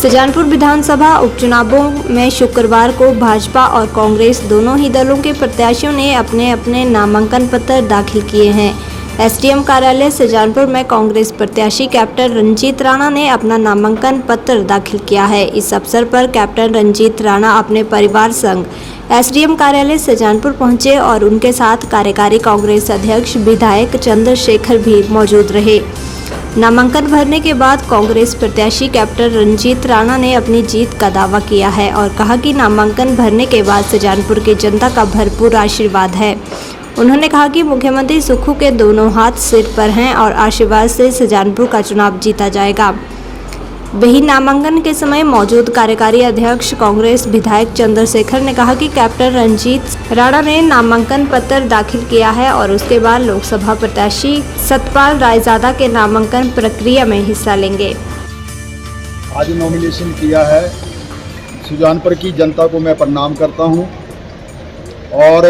सुजानपुर विधानसभा उपचुनावों में शुक्रवार को भाजपा और कांग्रेस दोनों ही दलों के प्रत्याशियों ने अपने अपने नामांकन पत्र दाखिल किए हैं। एसडीएम कार्यालय सुजानपुर में कांग्रेस प्रत्याशी कैप्टन रंजीत राणा ने अपना नामांकन पत्र दाखिल किया है। इस अवसर पर कैप्टन रंजीत राणा अपने परिवार संग एसडीएम कार्यालय सुजानपुर पहुंचे और उनके साथ कार्यकारी कांग्रेस अध्यक्ष विधायक चंद्रशेखर भी मौजूद रहे। नामांकन भरने के बाद कांग्रेस प्रत्याशी कैप्टन रंजीत राणा ने अपनी जीत का दावा किया है और कहा कि नामांकन भरने के बाद सुजानपुर की जनता का भरपूर आशीर्वाद है। उन्होंने कहा कि मुख्यमंत्री सुक्खू के दोनों हाथ सिर पर हैं और आशीर्वाद से सुजानपुर का चुनाव जीता जाएगा। वहीं नामांकन के समय मौजूद कार्यकारी अध्यक्ष कांग्रेस विधायक चंद्रशेखर ने कहा कि कैप्टन रंजीत राणा ने नामांकन पत्र दाखिल किया है और उसके बाद लोकसभा प्रत्याशी सतपाल रायजादा के नामांकन प्रक्रिया में हिस्सा लेंगे। आज नॉमिनेशन किया है। सुजानपुर की जनता को मैं प्रणाम करता हूं और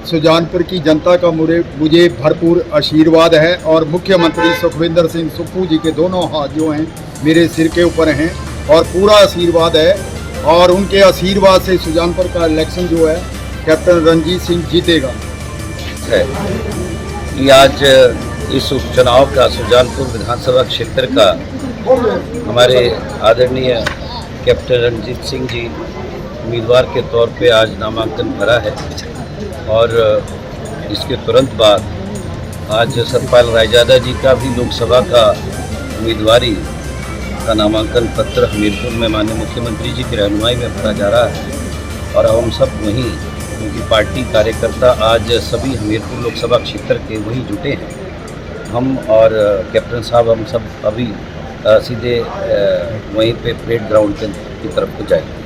सुजानपुर की जनता का मुझे भरपूर आशीर्वाद है और मुख्यमंत्री सुखविंदर सिंह सुक्खू जी के दोनों हाथ जो हैं मेरे सिर के ऊपर हैं और पूरा आशीर्वाद है और उनके आशीर्वाद से सुजानपुर का इलेक्शन जो है कैप्टन रंजीत सिंह जीतेगा। आज इस उपचुनाव का सुजानपुर विधानसभा क्षेत्र का हमारे आदरणीय कैप्टन रंजीत सिंह जी उम्मीदवार के तौर पे आज नामांकन भरा है और इसके तुरंत बाद आज सतपाल रायजादा जी का भी लोकसभा का उम्मीदवारी का नामांकन पत्र हमीरपुर में माननीय मुख्यमंत्री जी की रहनुमाई में भरा जा रहा है और हम सब वहीं उनकी पार्टी कार्यकर्ता आज सभी हमीरपुर लोकसभा क्षेत्र के वहीं जुटे हैं। हम और कैप्टन साहब हम सब अभी सीधे वहीं पे परेड ग्राउंड की तरफ को जाएंगे।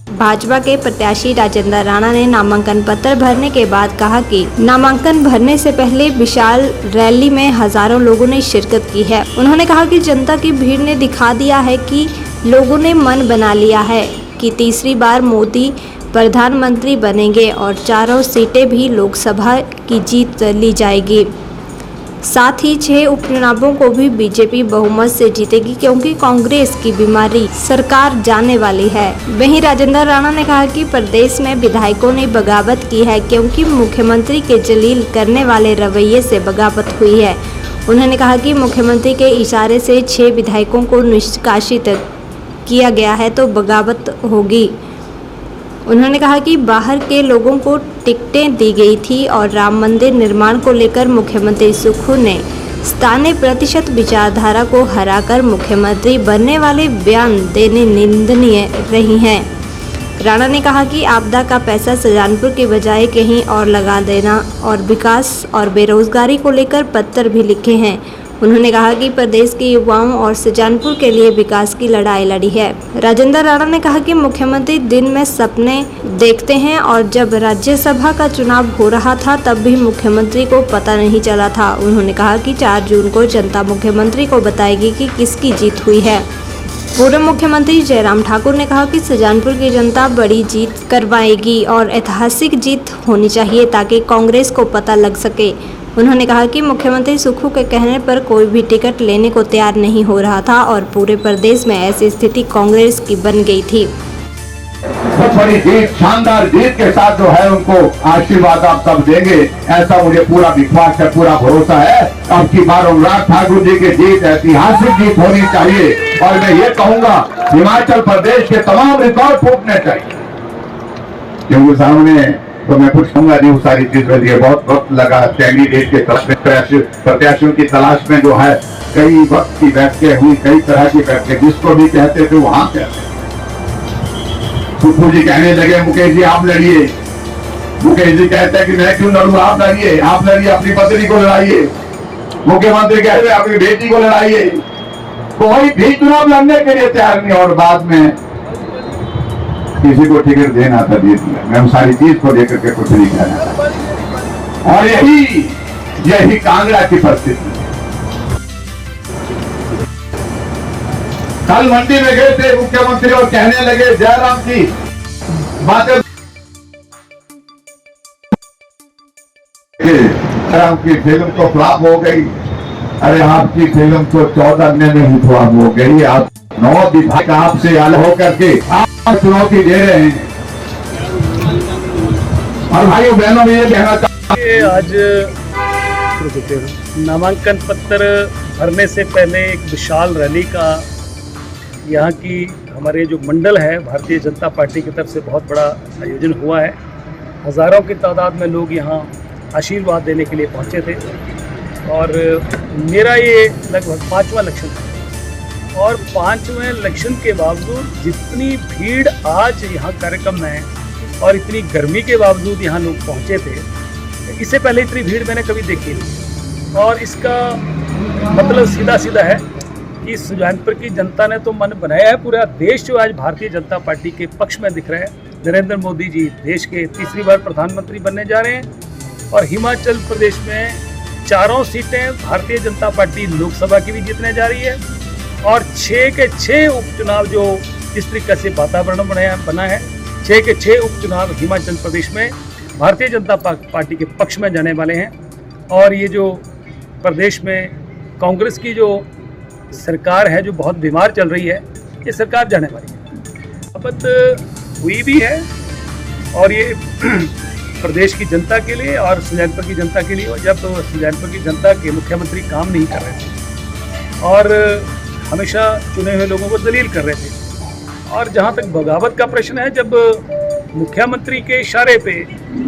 भाजपा के प्रत्याशी राजेंद्र राणा ने नामांकन पत्र भरने के बाद कहा कि नामांकन भरने से पहले विशाल रैली में हजारों लोगों ने शिरकत की है। उन्होंने कहा कि जनता की भीड़ ने दिखा दिया है कि लोगों ने मन बना लिया है कि तीसरी बार मोदी प्रधानमंत्री बनेंगे और चारों सीटें भी लोकसभा की जीत ली जाएगी। साथ ही 6 उपचुनावों को भी बीजेपी बहुमत से जीतेगी क्योंकि कांग्रेस की बीमारी सरकार जाने वाली है। वहीं राजेंद्र राणा ने कहा कि प्रदेश में विधायकों ने बगावत की है क्योंकि मुख्यमंत्री के जलील करने वाले रवैये से बगावत हुई है। उन्होंने कहा कि मुख्यमंत्री के इशारे से 6 विधायकों को निष्कासित किया गया है तो बगावत होगी। उन्होंने कहा कि बाहर के लोगों को टिकटें दी गई थी और राम मंदिर निर्माण को लेकर मुख्यमंत्री सुक्खू ने स्थानीय प्रतिशत विचारधारा को हराकर मुख्यमंत्री बनने वाले बयान देने निंदनीय रही हैं। राणा ने कहा कि आपदा का पैसा सुजानपुर के बजाय कहीं और लगा देना और विकास और बेरोजगारी को लेकर पत्र भी लिखे हैं। उन्होंने कहा कि प्रदेश के युवाओं और सुजानपुर के लिए विकास की लड़ाई लड़ी है। राजेंद्र राणा ने कहा कि मुख्यमंत्री दिन में सपने देखते हैं और जब राज्यसभा का चुनाव हो रहा था तब भी मुख्यमंत्री को पता नहीं चला था। उन्होंने कहा कि 4 जून को जनता मुख्यमंत्री को बताएगी कि किसकी जीत हुई है। पूर्व मुख्यमंत्री जयराम ठाकुर ने कहा कि सुजानपुर की जनता बड़ी जीत करवाएगी और ऐतिहासिक जीत होनी चाहिए ताकि कांग्रेस को पता लग सके। उन्होंने कहा कि मुख्यमंत्री सुक्खू के कहने पर कोई भी टिकट लेने को तैयार नहीं हो रहा था और पूरे प्रदेश में ऐसी स्थिति कांग्रेस की बन गई थी। बहुत बड़ी जीत, शानदार जीत के साथ जो है उनको आशीर्वाद आप सब देंगे, ऐसा मुझे पूरा विश्वास है, पूरा भरोसा है। अब की बार अनुराग ठाकुर जी की जीत ऐतिहासिक जीत होनी चाहिए और मैं ये कहूंगा हिमाचल प्रदेश के तमाम रिकॉर्ड टूटने चाहिए क्योंकि सामने तो मैं कुछ कहूंगा नहीं, सारी चीज के लिए बहुत वक्त लगा। कैंडिडेट के प्रत्याशियों की तलाश में जो है कई वक्त की बैठकें हुई, कई तरह की बैठकें, जिसको भी कहते थे वहां कहते। सुक्खू जी कहने लगे मुकेश जी आप लड़िए, मुकेश जी कहते हैं कि मैं क्यों लड़ूं, आप लड़िए अपनी पत्नी को लड़ाइए। मुख्यमंत्री कहते हैं अपनी बेटी को लड़ाइए। कोई भी चुनाव लड़ने के लिए तैयार नहीं और बाद में किसी को टिकट देना था जीत में। मैं उन सारी चीज को लेकर के कुछ नहीं कहना था और यही कांगड़ा की परिस्थिति। कल मंडी में गए थे मुख्यमंत्री और कहने लगे जयराम जी बातें जयराम की फिल्म तो फ्लॉप हो गई, अरे आपकी फिल्म तो 14 में नहीं हुआ हो गई, आप 9 विभाग आपसे अलग होकर के आप चुनौती दे रहे हैं। और भाइयों बहनों में ये कहना ये आज नामांकन पत्र भरने से पहले एक विशाल रैली का यहाँ की हमारे जो मंडल है भारतीय जनता पार्टी की तरफ से बहुत बड़ा आयोजन हुआ है। हज़ारों की तादाद में लोग यहाँ आशीर्वाद देने के लिए पहुँचे थे और मेरा ये लगभग 5वां इलेक्शन था और 5वें इलेक्शन के बावजूद जितनी भीड़ आज यहाँ कार्यक्रम में है और इतनी गर्मी के बावजूद यहाँ लोग पहुँचे थे, इससे पहले इतनी भीड़ मैंने कभी देखी नहीं। और इसका मतलब सीधा सीधा है कि सुजानपुर की जनता ने तो मन बनाया है, पूरा देश जो आज भारतीय जनता पार्टी के पक्ष में दिख रहा है। नरेंद्र मोदी जी देश के तीसरी बार प्रधानमंत्री बनने जा रहे हैं और हिमाचल प्रदेश में 4 सीटें भारतीय जनता पार्टी लोकसभा की भी जीतने जा रही है और 6 के 6 उपचुनाव जो इस तरीके से वातावरण बना है, 6 के 6 उपचुनाव हिमाचल प्रदेश में भारतीय जनता पार्टी के पक्ष में जाने वाले हैं। और ये जो प्रदेश में कांग्रेस की जो सरकार है जो बहुत बीमार चल रही है, ये सरकार जाने वाली है। शपथ हुई भी है और ये प्रदेश की जनता के लिए और सुजानपुर की जनता के लिए, जब सुजानपुर की जनता के मुख्यमंत्री काम नहीं कर रहे थे और हमेशा चुने हुए लोगों को दलील कर रहे थे। और जहाँ तक बगावत का प्रश्न है, जब मुख्यमंत्री के इशारे पे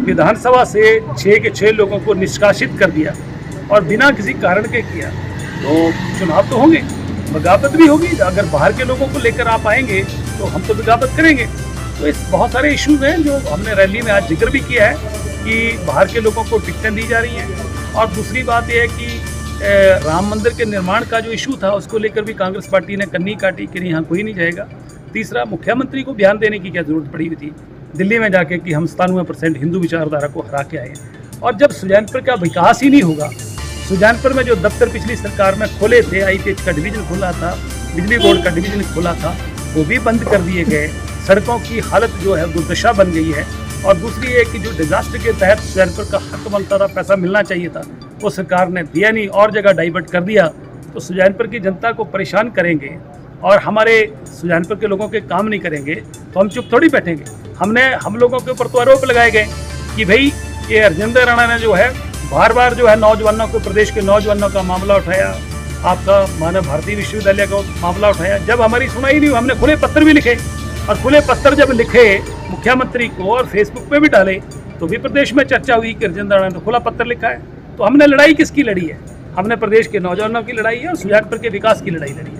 विधानसभा से 6 के 6 लोगों को निष्कासित कर दिया और बिना किसी कारण के किया, तो चुनाव तो होंगे, बगावत भी होगी। अगर बाहर के लोगों को लेकर आप आएंगे तो हम तो बगावत करेंगे। तो इस बहुत सारे इश्यूज हैं जो हमने रैली में आज जिक्र भी किया है कि बाहर के लोगों को टिकटें दी जा रही हैं। और दूसरी बात यह है कि राम मंदिर के निर्माण का जो इशू था उसको लेकर भी कांग्रेस पार्टी ने कन्नी काटी कि नहीं, यहाँ कोई नहीं जाएगा। तीसरा, मुख्यमंत्री को बयान देने की क्या जरूरत पड़ी हुई थी दिल्ली में जाके कि हम 97% हिंदू विचारधारा को हरा के आए। और जब सुजानपुर का विकास ही नहीं होगा, सुजानपुर में जो दफ्तर पिछली सरकार में खोले थे, IPH का डिवीजन खोला था, बिजली बोर्ड का डिवीजन खोला था, वो भी बंद कर दिए गए। सड़कों की हालत जो है दुर्दशा बन गई है। और दूसरी है कि जो डिजास्टर के तहत सुजानपुर का हक बनता था, पैसा मिलना चाहिए था, वो सरकार ने दिया नहीं और जगह डाइवर्ट कर दिया। तो सुजानपुर की जनता को परेशान करेंगे और हमारे सुजानपुर के लोगों के काम नहीं करेंगे तो हम चुप थोड़ी बैठेंगे। हम लोगों के ऊपर तो आरोप लगाए गए कि भाई ये हरजिंदर राणा ने जो है बार बार जो है नौजवानों को, प्रदेश के नौजवानों का मामला उठाया, आपका मानव भारती विश्वविद्यालय का मामला उठाया। जब हमारी सुनाई नहीं, हमने खुले पत्र भी लिखे और खुले पत्र जब लिखे मुख्यमंत्री को और फेसबुक पे भी डाले तो भी प्रदेश में चर्चा हुई कि हरजिंदर राणा ने तो खुला पत्र लिखा है। तो हमने लड़ाई किसकी लड़ी है? हमने प्रदेश के नौजवानों की लड़ाई है और सुजानपुर के विकास की लड़ाई लड़ी है।